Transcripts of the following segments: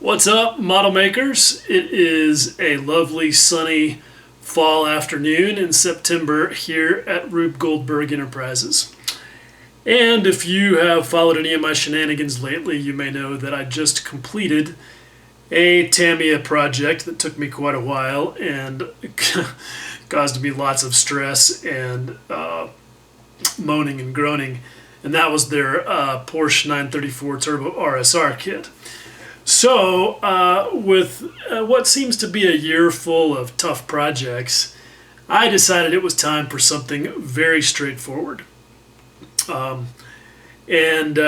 What's up, model makers? It is a lovely sunny fall afternoon in September here at Rube Goldberg Enterprises. And if you have followed any of my shenanigans lately, you may know that I just completed a tamiya project that took me quite a while and caused me lots of stress and moaning and groaning. And that was their Porsche 934 Turbo RSR kit. So, with what seems to be a year full of tough projects, I decided it was time for something very straightforward. And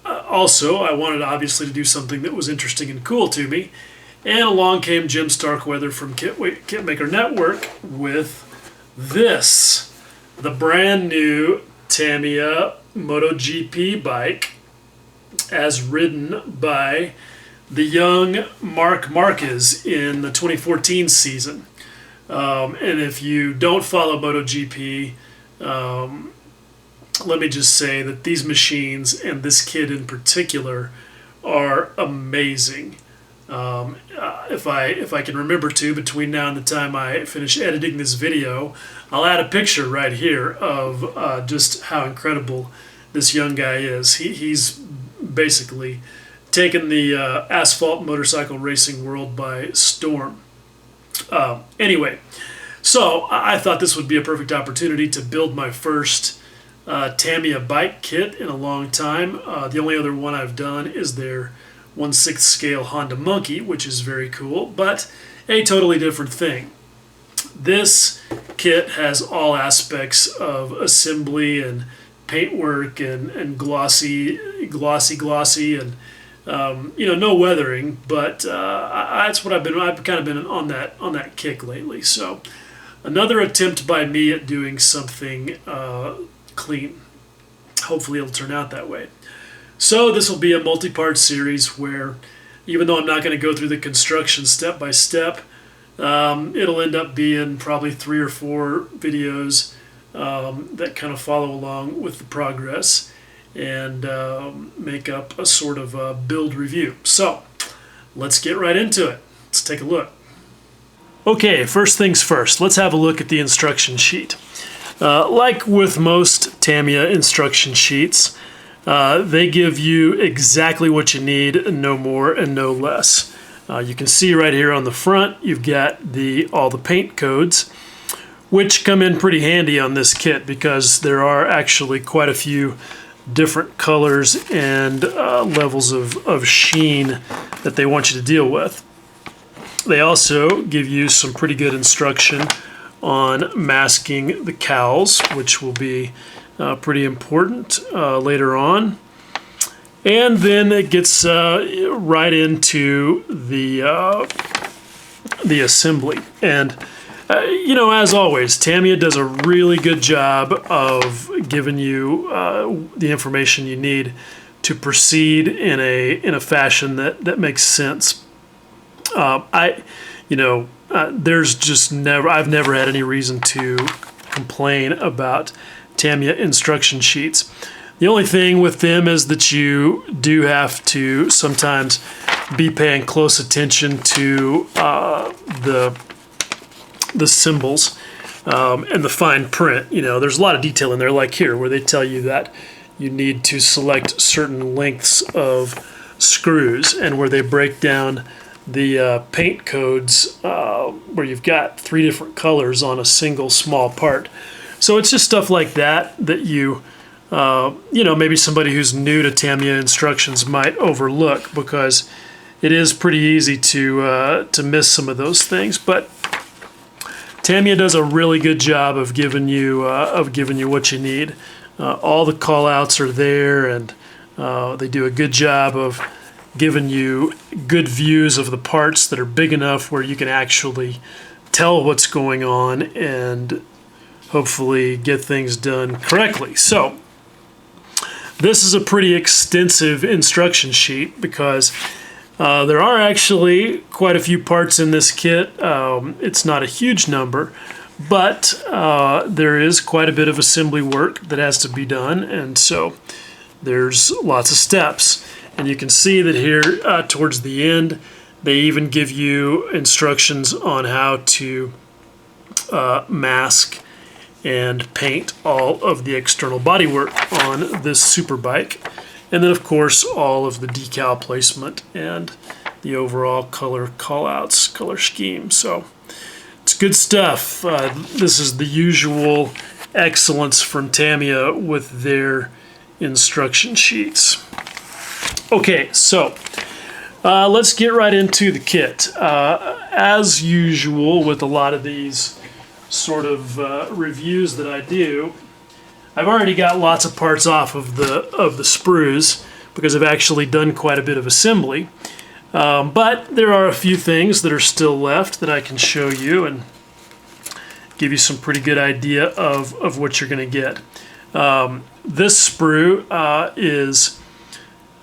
also, I wanted obviously to do something that was interesting and cool to me. And along came Jim Starkweather from Kitmaker Network with this, the brand new Tamiya MotoGP bike, as ridden by the young Marc Marquez in the 2014 season. And if you don't follow MotoGP, let me just say that these machines and this kid in particular are amazing. If I can remember to, between now and the time I finish editing this video, I'll add a picture right here of just how incredible this young guy is. He's basically taken the asphalt motorcycle racing world by storm. Anyway, so I thought this would be a perfect opportunity to build my first Tamiya bike kit in a long time. The only other one I've done is their 1/6 scale Honda Monkey, which is very cool, but a totally different thing. This kit has all aspects of assembly and paintwork and glossy and no weathering, but that's what I've kind of been on that kick lately. So another attempt by me at doing something clean. Hopefully it'll turn out that way. So this will be a multi-part series where, even though I'm not going to go through the construction step by step, it'll end up being probably 3 or 4 videos that kind of follow along with the progress and make up a sort of build review. So let's get right into it. Let's take a look. Okay, first things first, let's have a look at the instruction sheet. Like with most Tamiya instruction sheets, they give you exactly what you need, no more and no less. You can see right here on the front, you've got all the paint codes, which come in pretty handy on this kit because there are actually quite a few different colors and levels of sheen that they want you to deal with. They also give you some pretty good instruction on masking the cowls, which will be pretty important later on. And then it gets right into the assembly. And as always, Tamiya does a really good job of giving you the information you need to proceed in a fashion that makes sense. There's just I've never had any reason to complain about Tamiya instruction sheets. The only thing with them is that you do have to sometimes be paying close attention to the symbols and the fine print. There's a lot of detail in there, like here, where they tell you that you need to select certain lengths of screws, and where they break down the paint codes where you've got 3 different colors on a single small part. So it's just stuff like that you maybe somebody who's new to Tamiya instructions might overlook, because it is pretty easy to miss some of those things. But Tamiya does a really good job of giving you what you need. All the call outs are there, and they do a good job of giving you good views of the parts that are big enough where you can actually tell what's going on and hopefully get things done correctly. So this is a pretty extensive instruction sheet because there are actually quite a few parts in this kit. It's not a huge number, but there is quite a bit of assembly work that has to be done, and so there's lots of steps. And you can see that here towards the end, they even give you instructions on how to mask and paint all of the external bodywork on this super bike. And then of course all of the decal placement and the overall color callouts, color scheme. So it's good stuff. This is the usual excellence from Tamiya with their instruction sheets. Okay, so let's get right into the kit. As usual with a lot of these sort of reviews that I do, I've already got lots of parts off of the sprues because I've actually done quite a bit of assembly. But there are a few things that are still left that I can show you and give you some pretty good idea of what you're going to get. This sprue is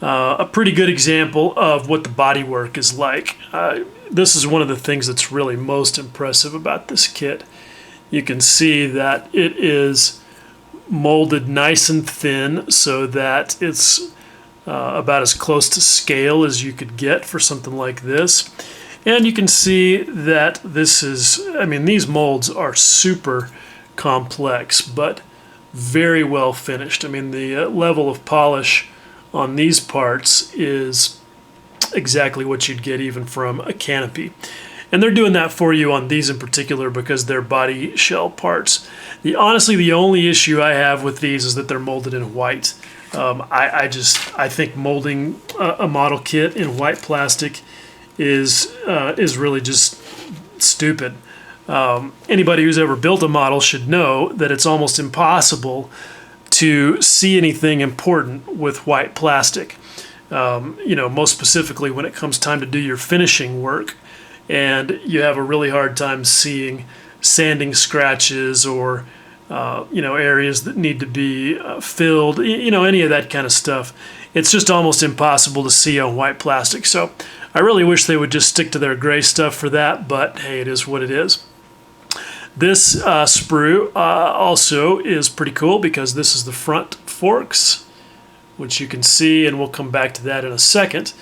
a pretty good example of what the bodywork is like. This is one of the things that's really most impressive about this kit. You can see that it is molded nice and thin so that it's about as close to scale as you could get for something like this. And you can see that this is, I mean, these molds are super complex, but very well finished. I mean, the level of polish on these parts is exactly what you'd get even from a canopy. And they're doing that for you on these in particular because they're body shell parts. Honestly, the only issue I have with these is that they're molded in white. I think molding a model kit in white plastic is really just stupid. Anybody who's ever built a model should know that it's almost impossible to see anything important with white plastic. You know, most specifically when it comes time to do your finishing work, and you have a really hard time seeing sanding scratches or you know, areas that need to be filled, you know, any of that kind of stuff. It's just almost impossible to see on white plastic. So I really wish they would just stick to their gray stuff for that, but hey, it is what it is. This sprue also is pretty cool because this is the front forks, which you can see, and we'll come back to that in a second.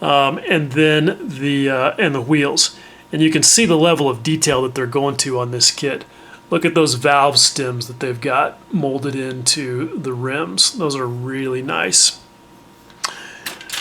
And then the wheels. And you can see the level of detail that they're going to on this kit. Look at those valve stems that they've got molded into the rims. Those are really nice.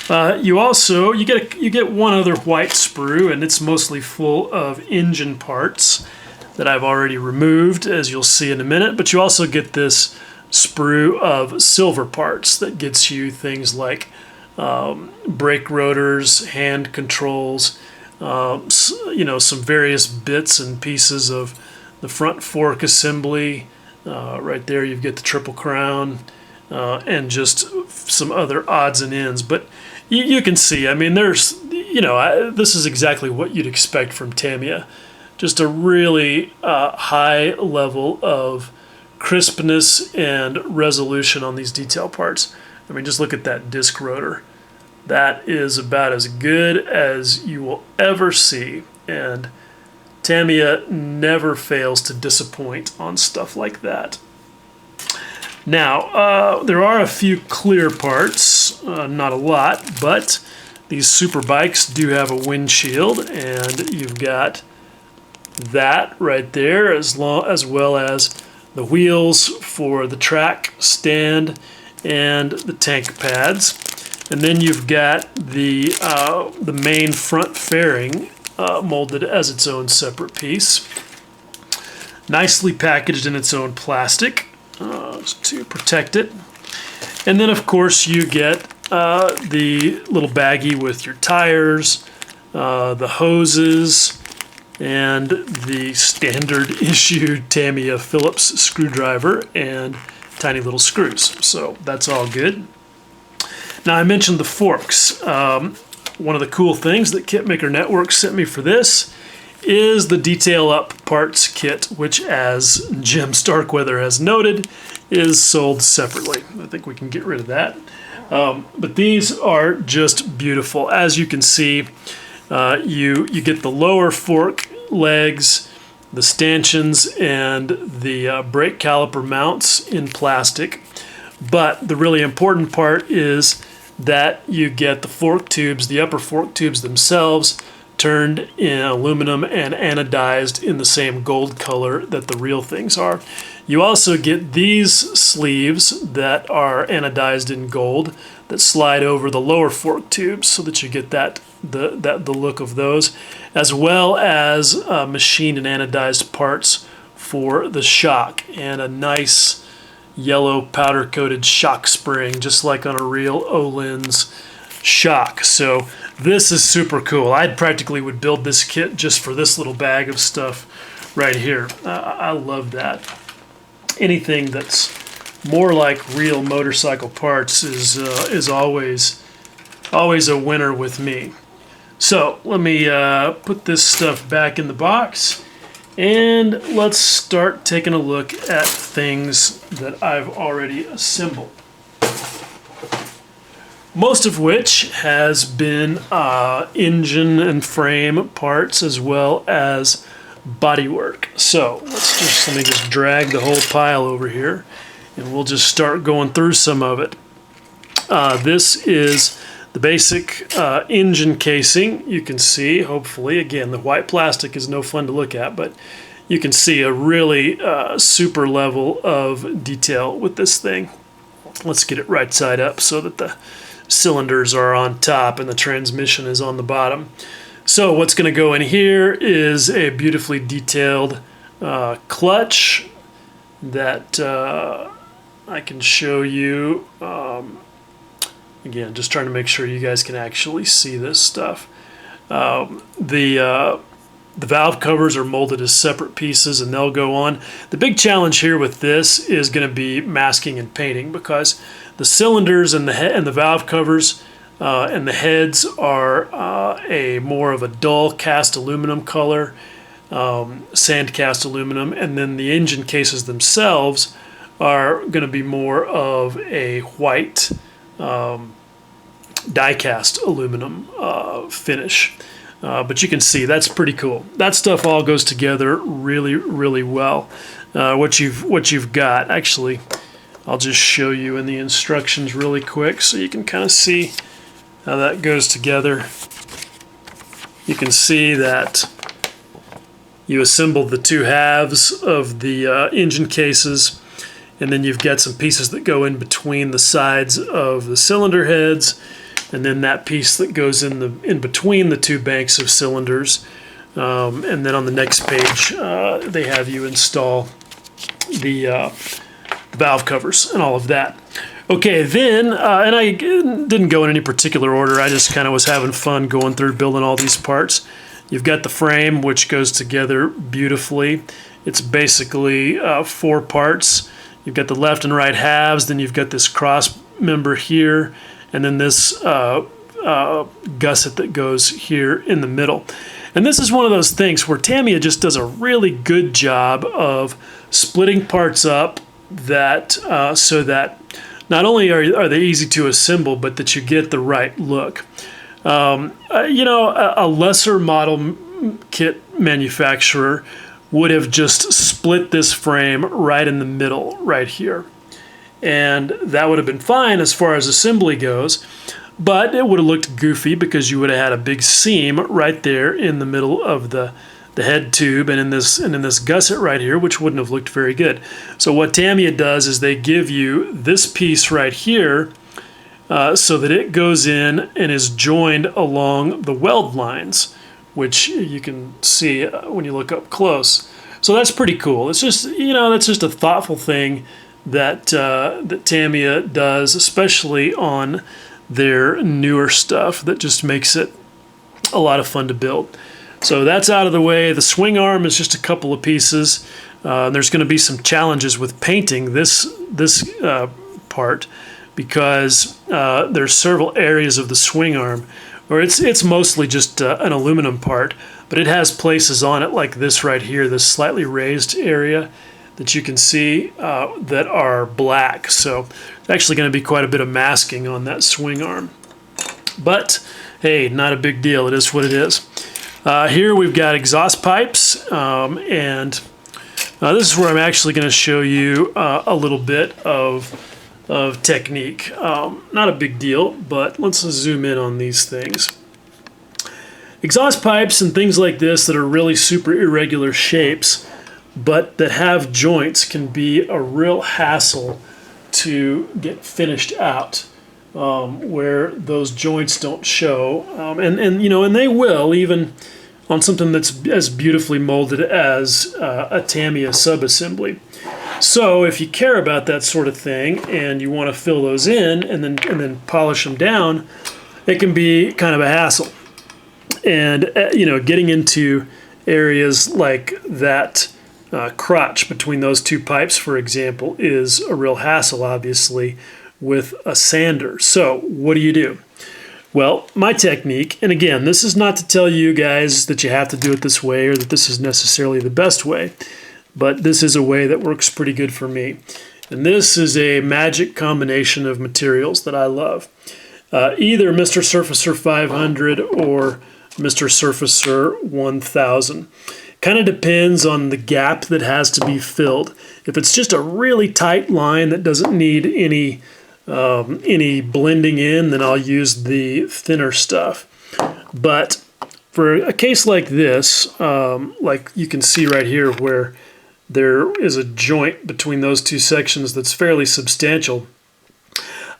You get one other white sprue, and it's mostly full of engine parts that I've already removed, as you'll see in a minute. But you also get this sprue of silver parts that gets you things like brake rotors, hand controls, you know, some various bits and pieces of the front fork assembly. Right there you get the triple crown and just some other odds and ends. But you can see, I mean, there's, you know, this is exactly what you'd expect from Tamiya. Just a really high level of crispness and resolution on these detail parts. I mean, just look at that disc rotor. That is about as good as you will ever see, and Tamiya never fails to disappoint on stuff like that. Now, there are a few clear parts, not a lot, but these super bikes do have a windshield, and you've got that right there, as well as the wheels for the track stand and the tank pads. And then you've got the main front fairing molded as its own separate piece, nicely packaged in its own plastic to protect it. And then of course you get the little baggie with your tires, the hoses, and the standard issue Tamiya Phillips screwdriver and tiny little screws. So that's all good. Now I mentioned the forks. One of the cool things that Kitmaker Network sent me for this is the Detail Up Parts Kit, which, as Jim Starkweather has noted, is sold separately. I think we can get rid of that. But these are just beautiful. As you can see, you get the lower fork legs, the stanchions, and the brake caliper mounts in plastic. But the really important part is that you get the fork tubes, the upper fork tubes themselves, turned in aluminum and anodized in the same gold color that the real things are. You also get these sleeves that are anodized in gold that slide over the lower fork tubes so that you get the look of those, as well as machined and anodized parts for the shock and a nice yellow powder coated shock spring, just like on a real Öhlins shock. So this is super cool. I practically would build this kit just for this little bag of stuff right here. I love that. Anything that's more like real motorcycle parts is always a winner with me. So let me put this stuff back in the box, and let's start taking a look at things that I've already assembled. Most of which has been engine and frame parts as well as bodywork. So let me just drag the whole pile over here, and we'll just start going through some of it. This is the basic engine casing. You can see, hopefully, again, the white plastic is no fun to look at, but you can see a really super level of detail with this thing. Let's get it right side up so that the cylinders are on top and the transmission is on the bottom. So what's going to go in here is a beautifully detailed clutch that I can show you. Again, just trying to make sure you guys can actually see this stuff. The valve covers are molded as separate pieces, and they'll go on. The big challenge here with this is going to be masking and painting, because the cylinders and the valve covers and the heads are a more of a dull cast aluminum color, sand cast aluminum, and then the engine cases themselves are going to be more of a white die cast aluminum finish. But you can see that's pretty cool. That stuff all goes together really, really well. What you've got, actually, I'll just show you in the instructions really quick so you can kind of see how that goes together. You can see that you assemble the two halves of the engine cases, and then you've got some pieces that go in between the sides of the cylinder heads, and then that piece that goes in between the two banks of cylinders. And then on the next page, they have you install the valve covers and all of that. Okay, then, and I didn't go in any particular order. I just kind of was having fun going through building all these parts. You've got the frame, which goes together beautifully. It's basically 4 parts. You've got the left and right halves, then you've got this cross member here, and then this gusset that goes here in the middle. And this is one of those things where Tamiya just does a really good job of splitting parts up that so that not only are they easy to assemble, but that you get the right look. You know, a lesser model kit manufacturer would have just split this frame right in the middle, right here. And that would have been fine as far as assembly goes, but it would have looked goofy because you would have had a big seam right there in the middle of the head tube and in this gusset right here, which wouldn't have looked very good. So what Tamiya does is they give you this piece right here so that it goes in and is joined along the weld lines, which you can see when you look up close. So that's pretty cool. It's just, you know, that's just a thoughtful thing that that Tamiya does, especially on their newer stuff, that just makes it a lot of fun to build. So that's out of the way. The swing arm is just a couple of pieces. There's going to be some challenges with painting this part, because there's several areas of the swing arm where it's mostly just an aluminum part, but it has places on it like this right here, this slightly raised area that you can see that are black. So it's actually going to be quite a bit of masking on that swing arm. But hey, not a big deal. It is what it is. Here we've got exhaust pipes, and this is where I'm actually going to show you a little bit of technique. Not a big deal, but let's zoom in on these things. Exhaust pipes and things like this that are really super irregular shapes, but that have joints, can be a real hassle to get finished out, where those joints don't show, and they will, even on something that's as beautifully molded as a tamiya subassembly. So if you care about that sort of thing and you want to fill those in and then polish them down, it can be kind of a hassle. And getting into areas like that crotch between those two pipes, for example, is a real hassle, obviously, with a sander. So what do? Well, my technique, and again, this is not to tell you guys that you have to do it this way or that this is necessarily the best way, but this is a way that works pretty good for me. And this is a magic combination of materials that I love. Either Mr. Surfacer 500 or Mr. Surfacer 1000. Kind of depends on the gap that has to be filled. If it's just a really tight line that doesn't need any blending in, then I'll use the thinner stuff. But for a case like this, like you can see right here where there is a joint between those two sections that's fairly substantial,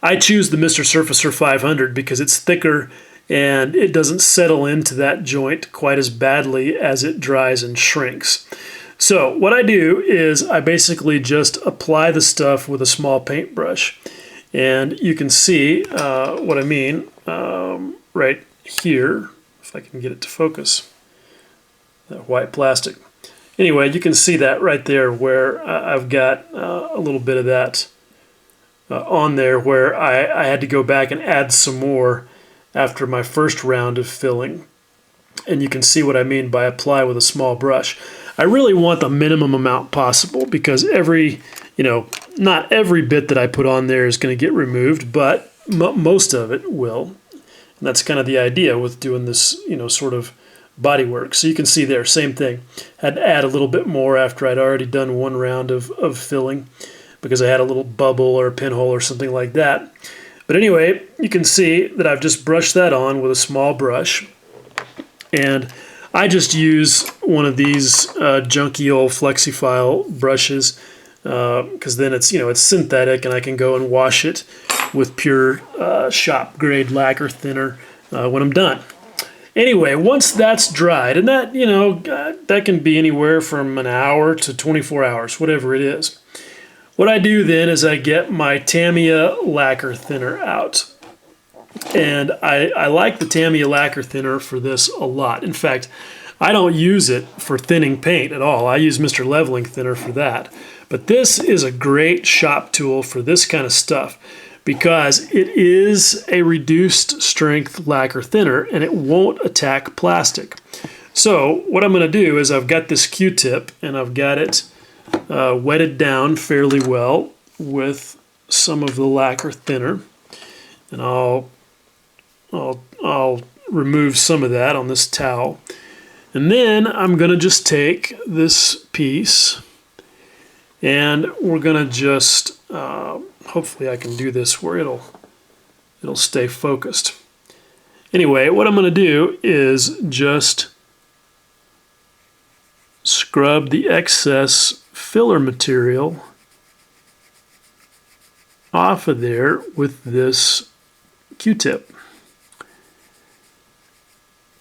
I choose the Mr. Surfacer 500 because it's thicker and it doesn't settle into that joint quite as badly as it dries and shrinks. So what I do is I basically just apply the stuff with a small paintbrush. And you can see what I mean right here, if I can get it to focus, that white plastic. Anyway, you can see that right there where I've got a little bit of that on there, where I had to go back and add some more after my first round of filling. And you can see what I mean by apply with a small brush. I really want the minimum amount possible because not every bit that I put on there is going to get removed, but most of it will. And that's kind of the idea with doing this, sort of body work. So you can see there, same thing. Had to add a little bit more after I'd already done one round of filling because I had a little bubble or a pinhole or something like that. But anyway, you can see that I've just brushed that on with a small brush. And I just use one of these junky old Flexifile brushes because then it's synthetic and I can go and wash it with pure shop grade lacquer thinner when I'm done. Anyway, once that's dried, and that that can be anywhere from an hour to 24 hours, whatever it is. What I do then is I get my Tamiya lacquer thinner out. And I like the Tamiya lacquer thinner for this a lot. In fact, I don't use it for thinning paint at all. I use Mr. Leveling Thinner for that. But this is a great shop tool for this kind of stuff because it is a reduced strength lacquer thinner and it won't attack plastic. So what I'm going to do is I've got this Q-tip and I've got it wetted down fairly well with some of the lacquer thinner. And I'll remove some of that on this towel. And then I'm going to just take this piece and we're going to just, hopefully I can do this where it'll stay focused. Anyway, what I'm going to do is just scrub the excess filler material off of there with this Q-tip.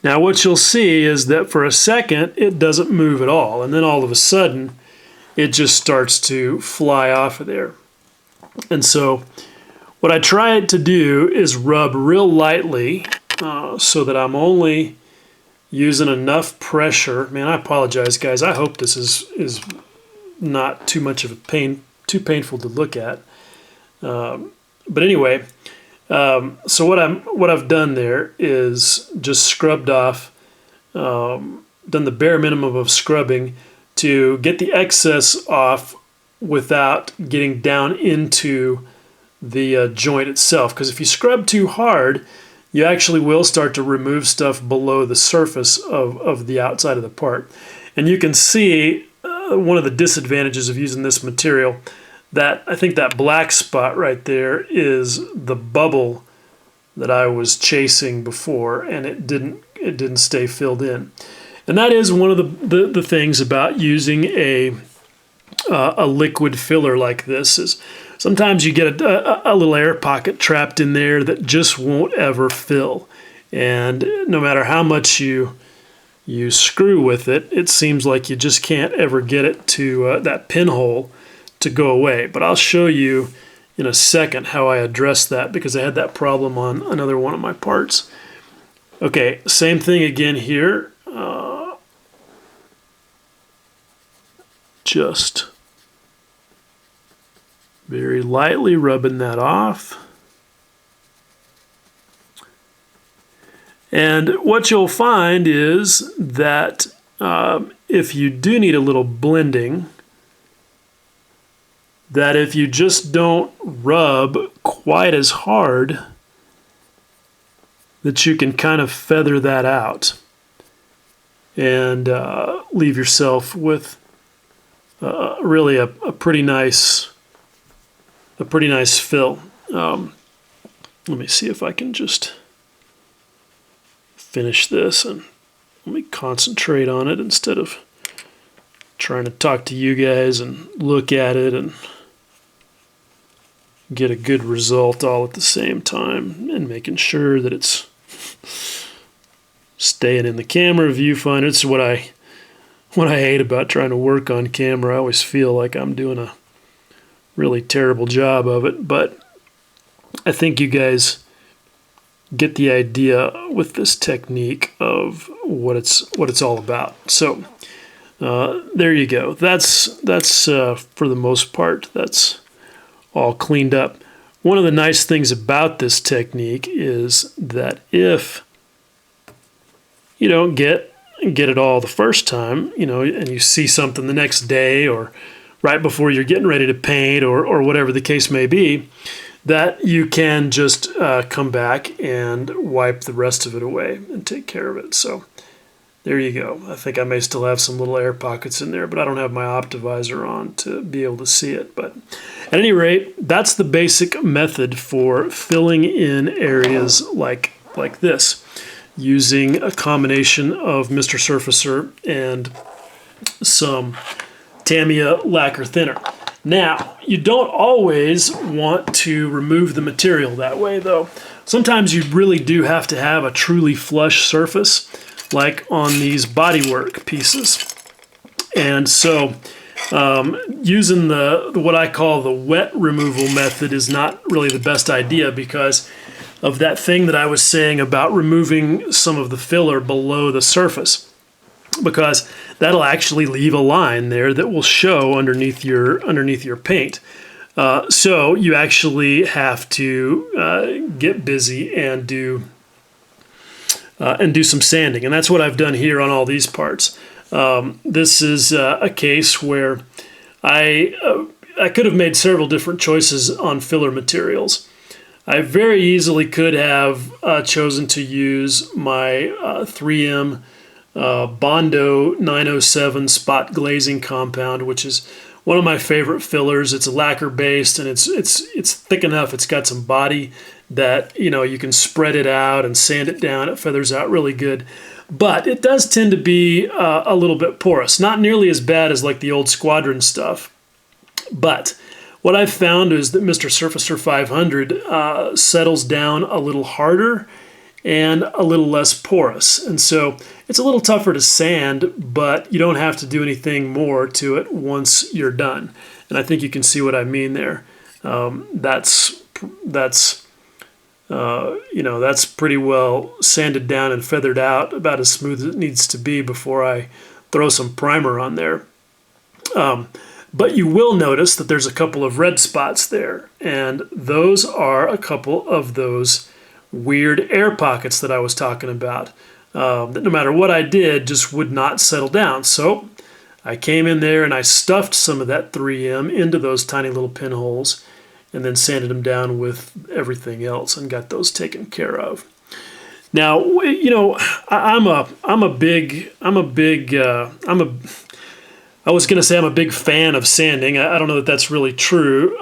Now what you'll see is that for a second it doesn't move at all, and then all of a sudden it just starts to fly off of there. And so what I try to do is rub real lightly so that I'm only using enough pressure. Man, I apologize, guys. I hope this is not too much of a too painful to look at. But anyway, so what I've done there is just scrubbed off, done the bare minimum of scrubbing to get the excess off without getting down into the joint itself. Because if you scrub too hard, you actually will start to remove stuff below the surface of the outside of the part. And you can see one of the disadvantages of using this material I think that black spot right there is the bubble that I was chasing before, and it didn't stay filled in. And that is one of the things about using a liquid filler like this is sometimes you get a little air pocket trapped in there that just won't ever fill. And no matter how much you screw with it, it seems like you just can't ever get it to that pinhole to go away. But I'll show you in a second how I addressed that, because I had that problem on another one of my parts. Okay, same thing again here. Just very lightly rubbing that off. And what you'll find is that if you do need a little blending, that if you just don't rub quite as hard, that you can kind of feather that out and leave yourself with really a pretty nice fill. Let me see if I can just finish this, and let me concentrate on it instead of trying to talk to you guys and look at it and get a good result all at the same time, and making sure that it's staying in the camera viewfinder. It's what I hate about trying to work on camera. I always feel like I'm doing a really terrible job of it, but I think you guys get the idea with this technique of what it's all about. So there you go. That's for the most part, that's all cleaned up. One of the nice things about this technique is that if you don't get it all the first time, and you see something the next day or right before you're getting ready to paint or whatever the case may be, that you can just come back and wipe the rest of it away and take care of it. So there you go. I think I may still have some little air pockets in there, but I don't have my optivisor on to be able to see it. But at any rate, that's the basic method for filling in areas like this, using a combination of Mr. Surfacer and some Tamiya lacquer thinner. Now, you don't always want to remove the material that way, though. Sometimes you really do have to have a truly flush surface, like on these bodywork pieces. And so using what I call the wet removal method is not really the best idea, because of that thing that I was saying about removing some of the filler below the surface, because that'll actually leave a line there that will show underneath your paint. So you actually have to get busy and do some sanding, and that's what I've done here on all these parts. This is a case where I could have made several different choices on filler materials. I very easily could have chosen to use my 3M Bondo 907 spot glazing compound, which is one of my favorite fillers. It's lacquer based, and it's thick enough. It's got some body that you can spread it out and sand it down. It feathers out really good, but it does tend to be a little bit porous. Not nearly as bad as like the old Squadron stuff, but what I've found is that Mr. Surfacer 500 settles down a little harder and a little less porous. And so it's a little tougher to sand, but you don't have to do anything more to it once you're done. And I think you can see what I mean there. That's pretty well sanded down and feathered out, about as smooth as it needs to be before I throw some primer on there. But you will notice that there's a couple of red spots there, and those are a couple of those weird air pockets that I was talking about, that no matter what I did, just would not settle down. So I came in there and I stuffed some of that 3M into those tiny little pinholes, and then sanded them down with everything else and got those taken care of. Now, I'm a I was going to say I'm a big fan of sanding. I don't know that that's really true,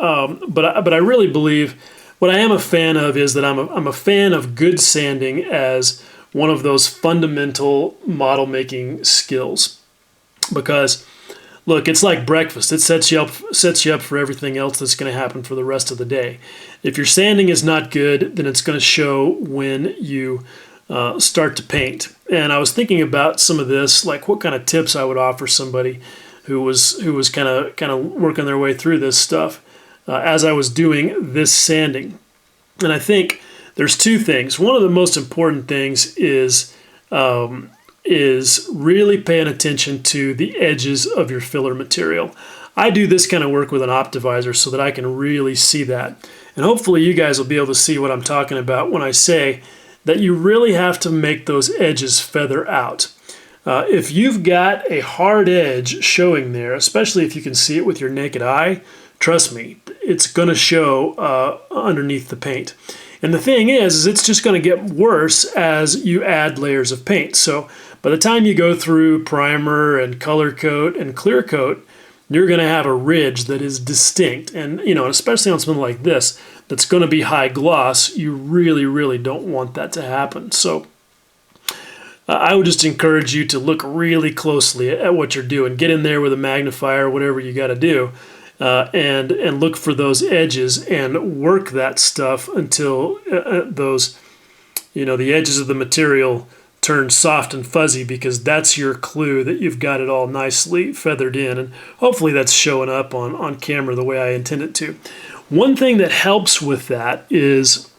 but I really believe what I am a fan of is that I'm a fan of good sanding as one of those fundamental model making skills. Because look, it's like breakfast. It sets you up for everything else that's going to happen for the rest of the day. If your sanding is not good, then it's going to show when you start to paint. And I was thinking about some of this, like what kind of tips I would offer somebody who was kind of working their way through this stuff as I was doing this sanding. And I think there's two things. One of the most important things is really paying attention to the edges of your filler material. I do this kind of work with an Optivisor so that I can really see that. And hopefully you guys will be able to see what I'm talking about when I say that you really have to make those edges feather out. If you've got a hard edge showing there, especially if you can see it with your naked eye, trust me, it's going to show underneath the paint. And the thing is it's just going to get worse as you add layers of paint. So by the time you go through primer and color coat and clear coat, you're going to have a ridge that is distinct. And, especially on something like this, that's going to be high gloss, you really, really don't want that to happen. So I would just encourage you to look really closely at what you're doing. Get in there with a magnifier, whatever you got to do, and look for those edges and work that stuff until the edges of the material turn soft and fuzzy, because that's your clue that you've got it all nicely feathered in. And hopefully that's showing up on camera the way I intend it to. One thing that helps with that is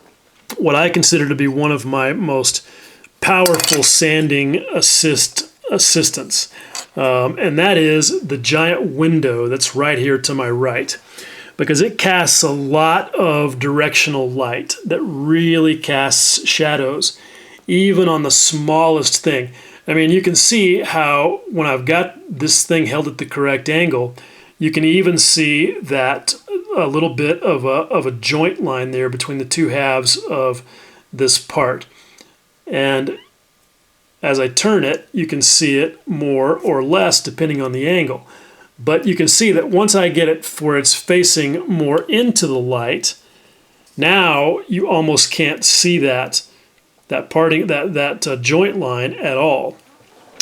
what I consider to be one of my most powerful sanding assistants. And that is the giant window that's right here to my right, because it casts a lot of directional light that really casts shadows, even on the smallest thing. I mean, you can see how when I've got this thing held at the correct angle, you can even see that a little bit of a joint line there between the two halves of this part. And as I turn it, you can see it more or less depending on the angle. But you can see that once I get it where it's facing more into the light, now you almost can't see that joint line at all.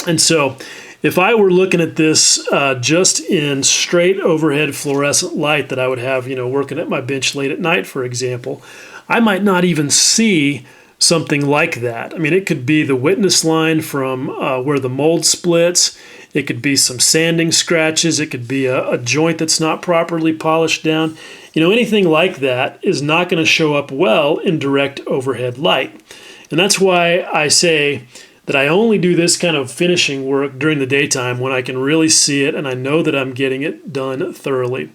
And so if I were looking at this just in straight overhead fluorescent light that I would have, working at my bench late at night, for example, I might not even see something like that. I mean, it could be the witness line from where the mold splits. It could be some sanding scratches. It could be a joint that's not properly polished down. Anything like that is not going to show up well in direct overhead light. And that's why I say that I only do this kind of finishing work during the daytime when I can really see it and I know that I'm getting it done thoroughly.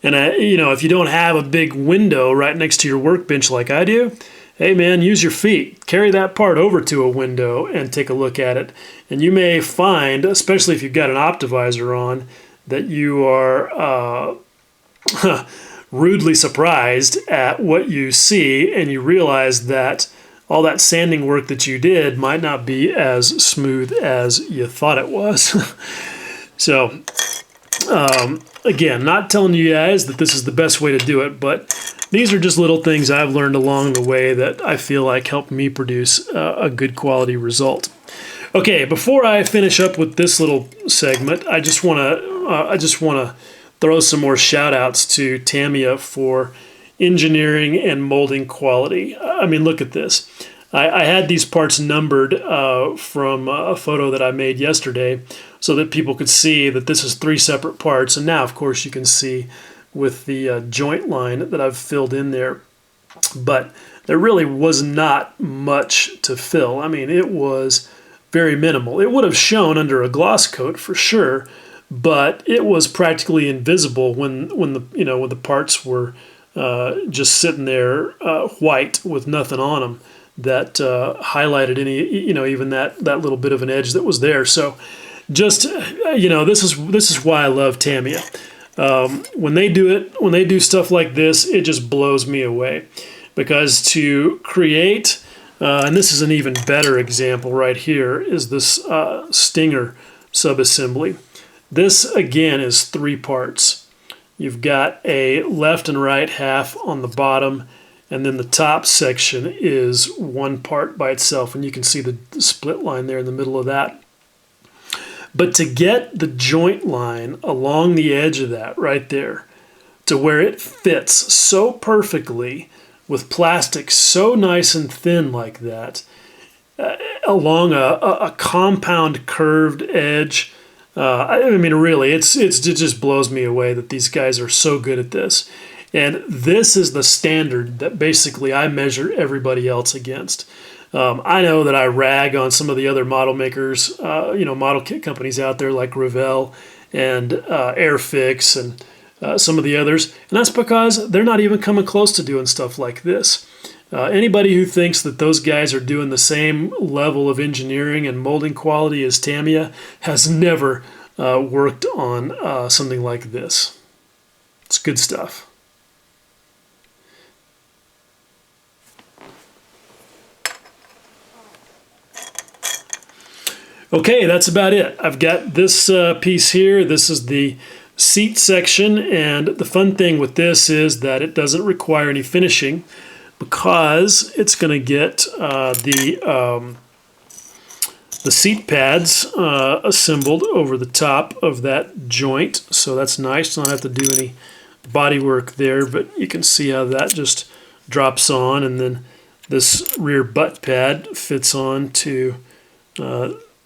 And if you don't have a big window right next to your workbench like I do, hey man, use your feet. Carry that part over to a window and take a look at it. And you may find, especially if you've got an Optivisor on, that you are rudely surprised at what you see, and you realize that all that sanding work that you did might not be as smooth as you thought it was. So, again, not telling you guys that this is the best way to do it, but these are just little things I've learned along the way that I feel like help me produce a good quality result. Okay, before I finish up with this little segment, I just want to throw some more shout outs to Tamiya for engineering and molding quality. I mean, look at this. I had these parts numbered from a photo that I made yesterday so that people could see that this is 3 separate parts. And now, of course, you can see with the joint line that I've filled in there. But there really was not much to fill. I mean, it was very minimal. It would have shown under a gloss coat for sure, but it was practically invisible when the parts were just sitting there white with nothing on them that highlighted any, even that little bit of an edge that was there. So just, this is why I love Tamiya. When they do stuff like this, it just blows me away, because to create, and this is an even better example right here, is this Stinger subassembly. This again is 3 parts. You've got a left and right half on the bottom, and then the top section is 1 part by itself, and you can see the split line there in the middle of that. But to get the joint line along the edge of that right there to where it fits so perfectly with plastic so nice and thin like that, along a compound curved edge, I mean, really, it just blows me away that these guys are so good at this. And this is the standard that basically I measure everybody else against. I know that I rag on some of the other model makers, model kit companies out there like Revell and Airfix and some of the others, and that's because they're not even coming close to doing stuff like this. Anybody who thinks that those guys are doing the same level of engineering and molding quality as Tamiya has never worked on something like this. It's good stuff. Okay, that's about it. I've got this piece here. This is the seat section, and the fun thing with this is that it doesn't require any finishing because it's going to get the seat pads assembled over the top of that joint. So that's nice. Don't have to do any body work there, but you can see how that just drops on, and then this rear butt pad fits on to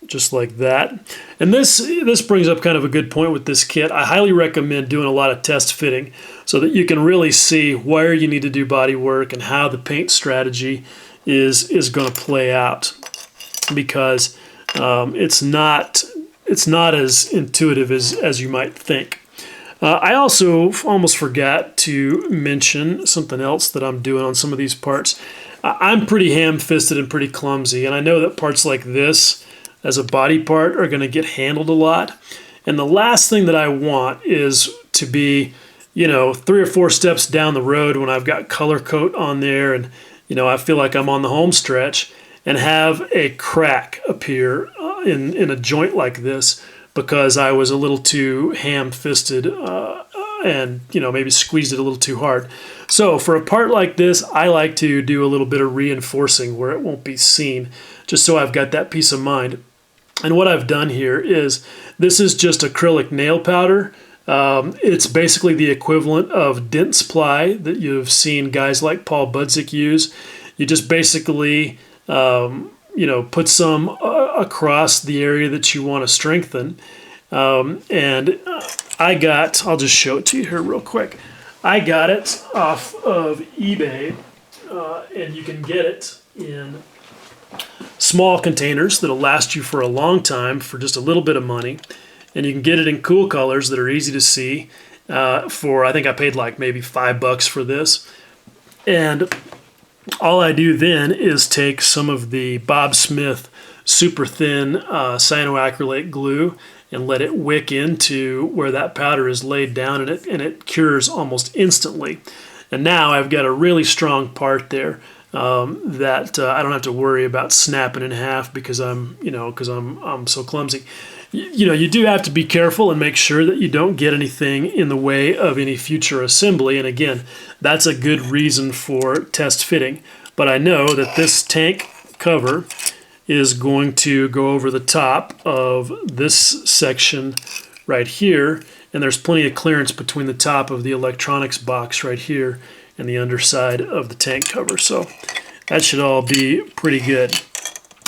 just like that. And this brings up kind of a good point with this kit. I highly recommend doing a lot of test fitting so that you can really see where you need to do body work and how the paint strategy is going to play out, because it's not as intuitive as you might think. I also almost forgot to mention something else that I'm doing on some of these parts. I'm pretty ham-fisted and pretty clumsy, and I know that parts like this as a body part are going to get handled a lot. And the last thing that I want is to be, 3 or 4 steps down the road when I've got color coat on there and, I feel like I'm on the home stretch, and have a crack appear in a joint like this because I was a little too ham-fisted and, maybe squeezed it a little too hard. So for a part like this, I like to do a little bit of reinforcing where it won't be seen, just so I've got that peace of mind. And what I've done here is, this is just acrylic nail powder. It's basically the equivalent of dent supply that you've seen guys like Paul Budzik use. You just basically, put some across the area that you want to strengthen. And I'll just show it to you here real quick. I got it off of eBay, and you can get it in small containers that'll last you for a long time for just a little bit of money, and you can get it in cool colors that are easy to see for, I think I paid like maybe $5 for this. And all I do then is take some of the Bob Smith super thin cyanoacrylate glue and let it wick into where that powder is laid down, and it cures almost instantly. And now I've got a really strong part there that I don't have to worry about snapping in half because I'm so clumsy. You do have to be careful and make sure that you don't get anything in the way of any future assembly. And again, that's a good reason for test fitting. But I know that this tank cover is going to go over the top of this section right here, and there's plenty of clearance between the top of the electronics box right here and the underside of the tank cover, so that should all be pretty good.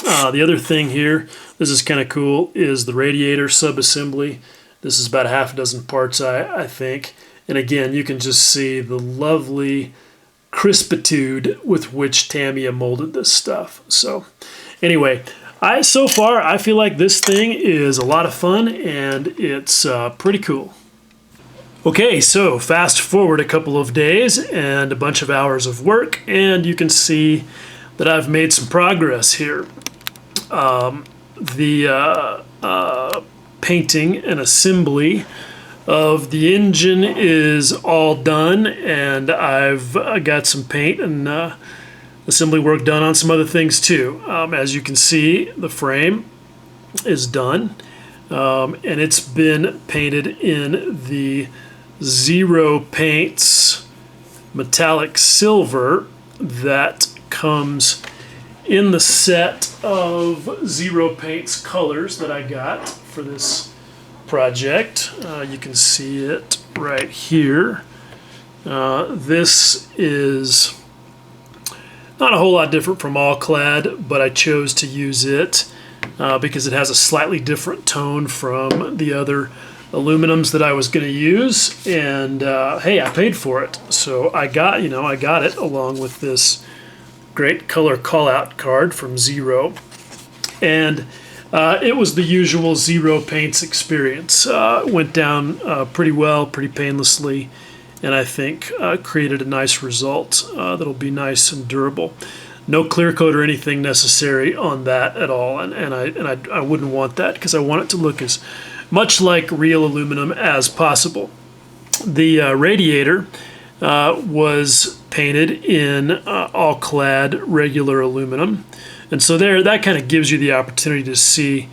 The other thing here, this is kind of cool, is the radiator sub-assembly. This is about a half a dozen parts, I think, and again, you can just see the lovely crispitude with which Tamiya molded this stuff. So anyway, so far I feel like this thing is a lot of fun, and it's pretty cool. Okay, so fast forward a couple of days and a bunch of hours of work, and you can see that I've made some progress here. The painting and assembly of the engine is all done, and I've got some paint and assembly work done on some other things too. As you can see, the frame is done. and it's been painted in the Zero Paints metallic silver that comes in the set of Zero Paints colors that I got for this project. You can see it right here. This is not a whole lot different from All Clad, but I chose to use it because it has a slightly different tone from the other aluminums that I was going to use, and hey, I paid for it, so I got it along with this great color call-out card from Zero, and it was the usual Zero Paints experience. Went down pretty well, pretty painlessly, and I think created a nice result that'll be nice and durable. No clear coat or anything necessary on that at all, and I wouldn't want that because I want it to look as much like real aluminum as possible. The radiator was painted in All Clad regular aluminum, and so that kind of gives you the opportunity to see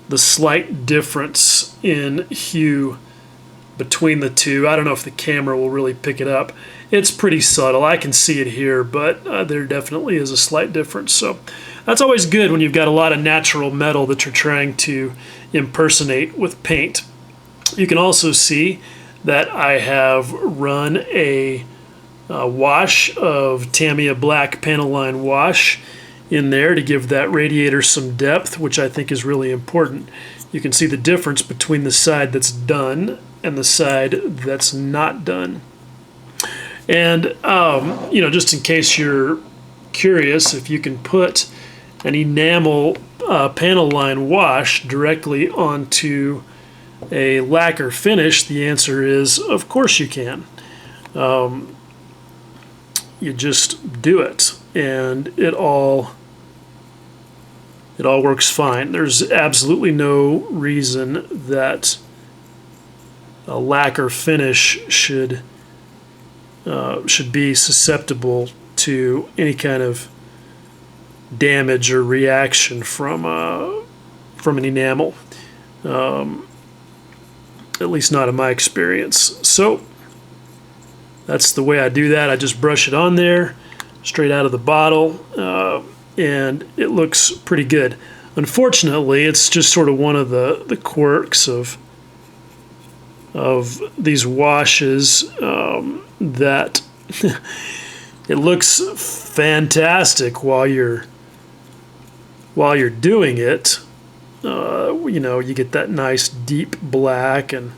the slight difference in hue between the two. I don't know if the camera will really pick it up. It's pretty subtle. I can see it here, but there definitely is a slight difference. So that's always good when you've got a lot of natural metal that you're trying to impersonate with paint. You can also see that I have run a wash of Tamiya black panel line wash in there to give that radiator some depth, which I think is really important. You can see the difference between the side that's done and the side that's not done. And just in case you're curious, if you can put an enamel panel line wash directly onto a lacquer finish, the answer is of course you can. You just do it, and it all works fine. There's absolutely no reason that a lacquer finish should be susceptible to any kind of damage or reaction from an enamel, at least not in my experience. So that's the way I do that. I just brush it on there straight out of the bottle, and it looks pretty good. Unfortunately, it's just sort of one of the quirks of these washes, that it looks fantastic while you're doing it. You get that nice deep black, and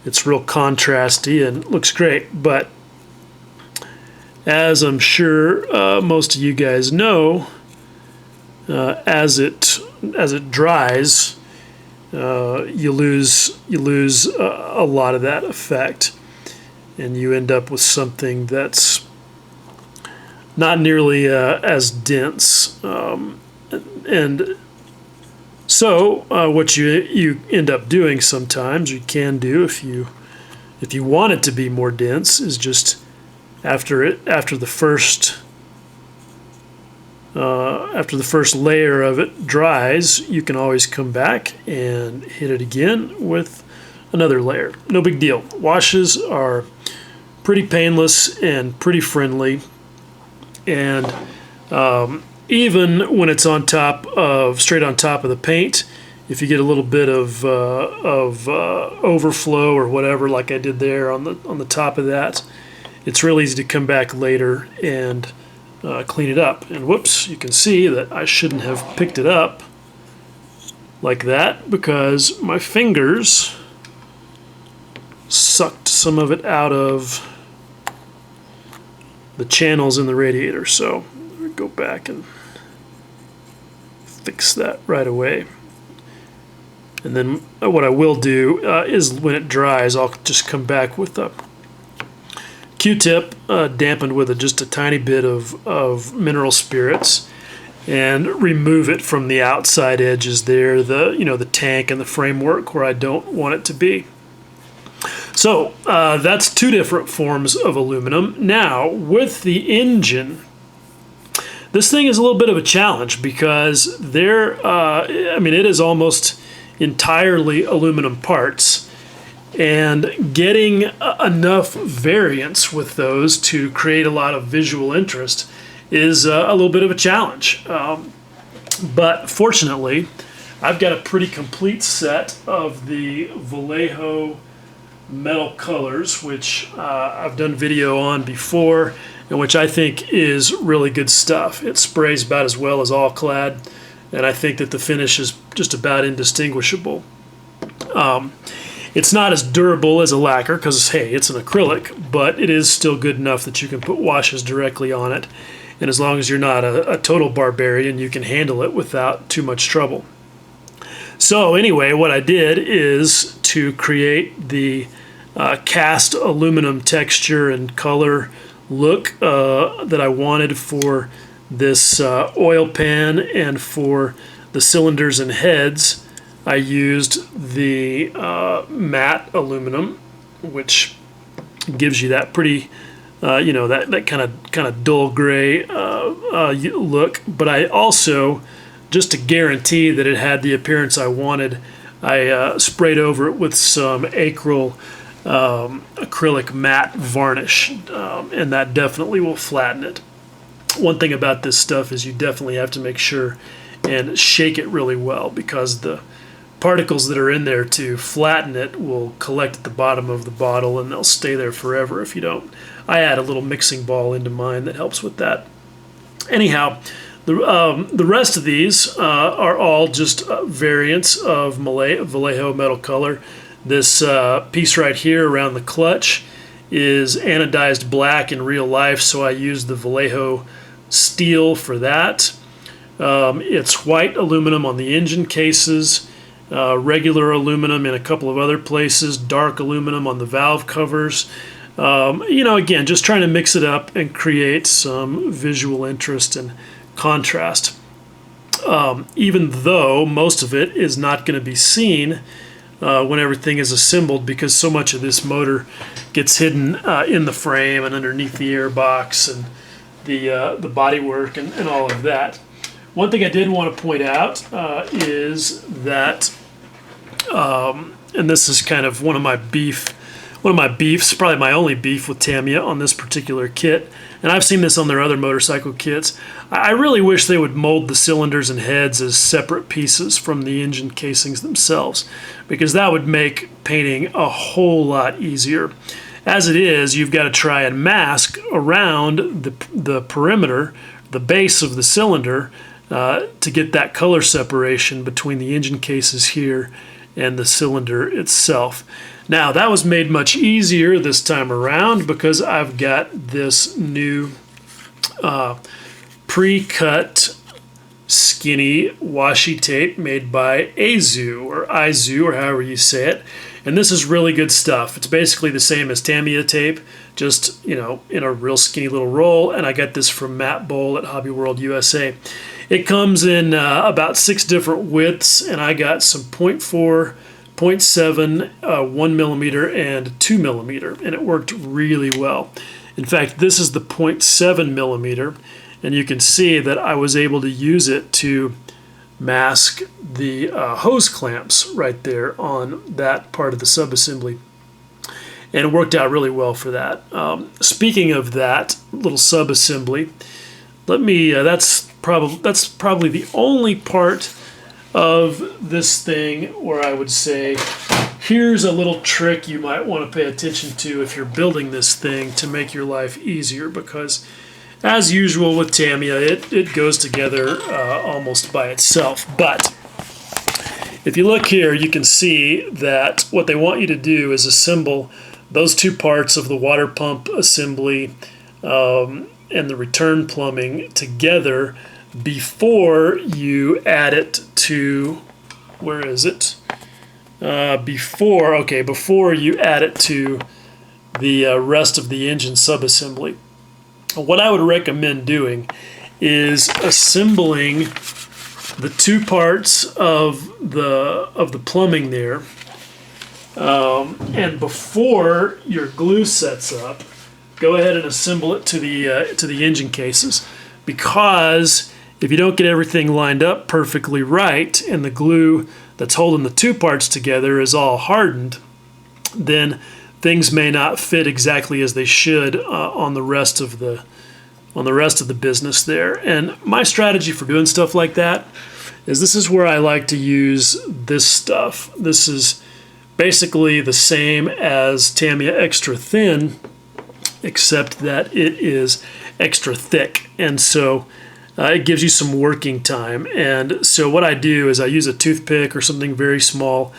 it's real contrasty and looks great. But as I'm sure most of you guys know, as it dries, you lose a lot of that effect, and you end up with something that's not nearly as dense. And so what you end up doing sometimes, you can do if you want it to be more dense, is just after the first layer of it dries, you can always come back and hit it again with another layer. No big deal. Washes are pretty painless and pretty friendly, and even when it's straight on top of the paint, if you get a little bit of overflow or whatever, like I did there on the top of that, it's real easy to come back later and clean it up. And whoops, you can see that I shouldn't have picked it up like that because my fingers sucked some of it out of the channels in the radiator. So we go back and fix that right away. And then what I will do is when it dries, I'll just come back with a Q-tip dampened with just a tiny bit of mineral spirits and remove it from the outside edges there, the tank and the framework where I don't want it to be. So that's two different forms of aluminum. Now with the engine, this thing is a little bit of a challenge because it is almost entirely aluminum parts, and getting enough variance with those to create a lot of visual interest is a little bit of a challenge. But fortunately, I've got a pretty complete set of the Vallejo metal colors, which I've done video on before, and which I think is really good stuff. It sprays about as well as all clad, and I think that the finish is just about indistinguishable. It's not as durable as a lacquer because, hey, it's an acrylic, but it is still good enough that you can put washes directly on it. And as long as you're not a total barbarian, you can handle it without too much trouble. So anyway, what I did is to create the cast aluminum texture and color look that I wanted for this oil pan and for the cylinders and heads. I used the matte aluminum, which gives you that pretty, that kind of dull gray look. But I also, just to guarantee that it had the appearance I wanted, I sprayed over it with some acrylic matte varnish, and that definitely will flatten it. One thing about this stuff is you definitely have to make sure and shake it really well, because the particles that are in there to flatten it will collect at the bottom of the bottle, and they'll stay there forever if you don't. I add a little mixing ball into mine that helps with that. Anyhow, the rest of these are all just variants of Vallejo metal color. This piece right here around the clutch is anodized black in real life, so I used the Vallejo steel for that. It's white aluminum on the engine cases, regular aluminum in a couple of other places, dark aluminum on the valve covers. Again, just trying to mix it up and create some visual interest and contrast. Even though most of it is not going to be seen when everything is assembled, because so much of this motor gets hidden in the frame and underneath the airbox and the bodywork and all of that. One thing I did want to point out is that, and this is kind of one of my beefs, probably my only beef with Tamiya on this particular kit, and I've seen this on their other motorcycle kits. I really wish they would mold the cylinders and heads as separate pieces from the engine casings themselves, because that would make painting a whole lot easier. As it is, you've got to try and mask around the perimeter, the base of the cylinder, to get that color separation between the engine cases here and the cylinder itself. Now, that was made much easier this time around because I've got this new pre-cut skinny washi tape made by Aizu or however you say it. And this is really good stuff. It's basically the same as Tamiya tape, just, in a real skinny little roll. And I got this from Matt Bowl at Hobby World USA. It comes in about 6 different widths, and I got some 0.4, 0.7, 1mm, and 2mm, and it worked really well. In fact, this is the 0.7mm, and you can see that I was able to use it to mask the hose clamps right there on that part of the subassembly, and it worked out really well for that. Speaking of that little subassembly, that's probably the only part of this thing where I would say, here's a little trick you might want to pay attention to if you're building this thing to make your life easier, because as usual with Tamiya, it goes together almost by itself. But if you look here, you can see that what they want you to do is assemble those two parts of the water pump assembly and the return plumbing together before you add it to, where is it? Before you add it to the rest of the engine subassembly. What I would recommend doing is assembling the two parts of the plumbing there, and before your glue sets up, go ahead and assemble it to the engine cases, because if you don't get everything lined up perfectly right and the glue that's holding the two parts together is all hardened, then things may not fit exactly as they should on the rest of the business there. And my strategy for doing stuff like that is this is where I like to use this stuff. This is basically the same as Tamiya Extra Thin, except that it is extra thick, and so it gives you some working time. And so what I do is I use a toothpick or something very small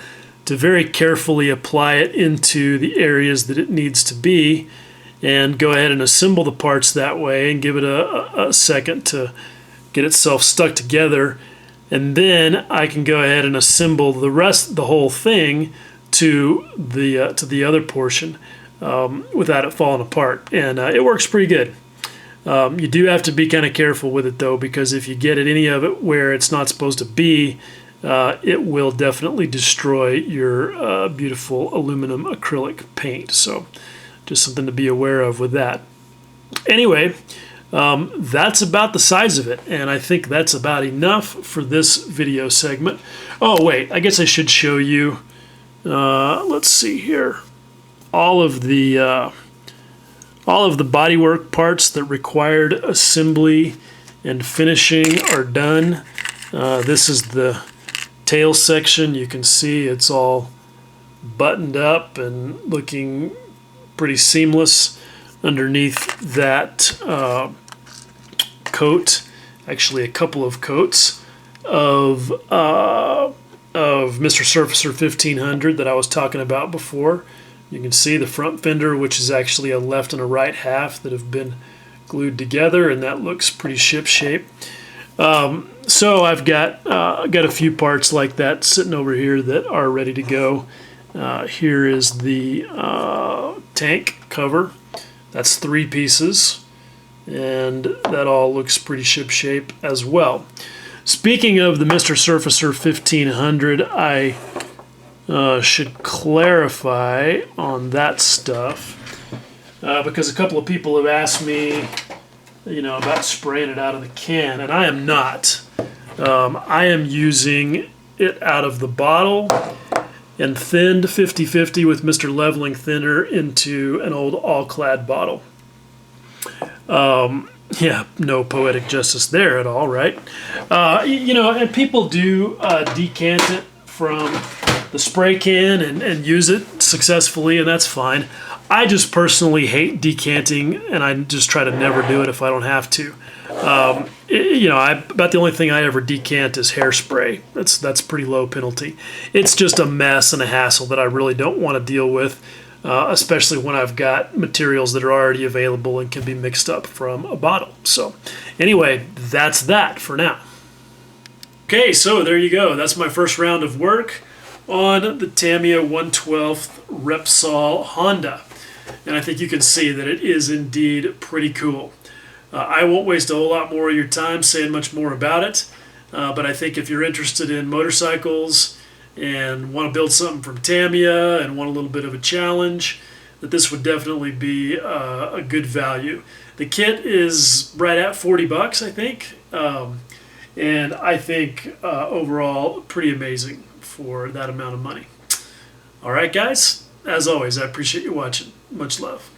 to very carefully apply it into the areas that it needs to be, and go ahead and assemble the parts that way and give it a second to get itself stuck together. And then I can go ahead and assemble the whole thing to the other portion without it falling apart, and it works pretty good. You do have to be kind of careful with it though, because if you get any of it where it's not supposed to be, it will definitely destroy your beautiful aluminum acrylic paint. So just something to be aware of with that. Anyway, that's about the size of it, and I think that's about enough for this video segment. Oh wait, I guess I should show you, let's see here, all of the bodywork parts that required assembly and finishing are done. This is the tail section. You can see it's all buttoned up and looking pretty seamless underneath that coat, actually a couple of coats of Mr. Surfacer 1500 that I was talking about before. You can see the front fender, which is actually a left and a right half that have been glued together, and that looks pretty ship-shape. So I've got a few parts like that sitting over here that are ready to go. Here is the tank cover. That's 3 pieces, and that all looks pretty ship-shape as well. Speaking of the Mr. Surfacer 1500, I should clarify on that stuff because a couple of people have asked me, about spraying it out of the can, and I am not. I am using it out of the bottle and thinned 50-50 with Mr. Leveling Thinner into an old all-clad bottle. Yeah, no poetic justice there at all, right? And people do decant it from the spray can and use it successfully, and that's fine. I just personally hate decanting, and I just try to never do it if I don't have to. About the only thing I ever decant is hairspray. That's pretty low penalty. It's just a mess and a hassle that I really don't want to deal with, especially when I've got materials that are already available and can be mixed up from a bottle. So anyway, that's that for now. Okay, so there you go. That's my first round of work on the Tamiya 112th Repsol Honda. And I think you can see that it is indeed pretty cool. I won't waste a whole lot more of your time saying much more about it, but I think if you're interested in motorcycles and want to build something from Tamiya and want a little bit of a challenge, that this would definitely be a good value. The kit is right at $40, I think, and I think overall pretty amazing for that amount of money. All right, guys, as always, I appreciate you watching. Much love.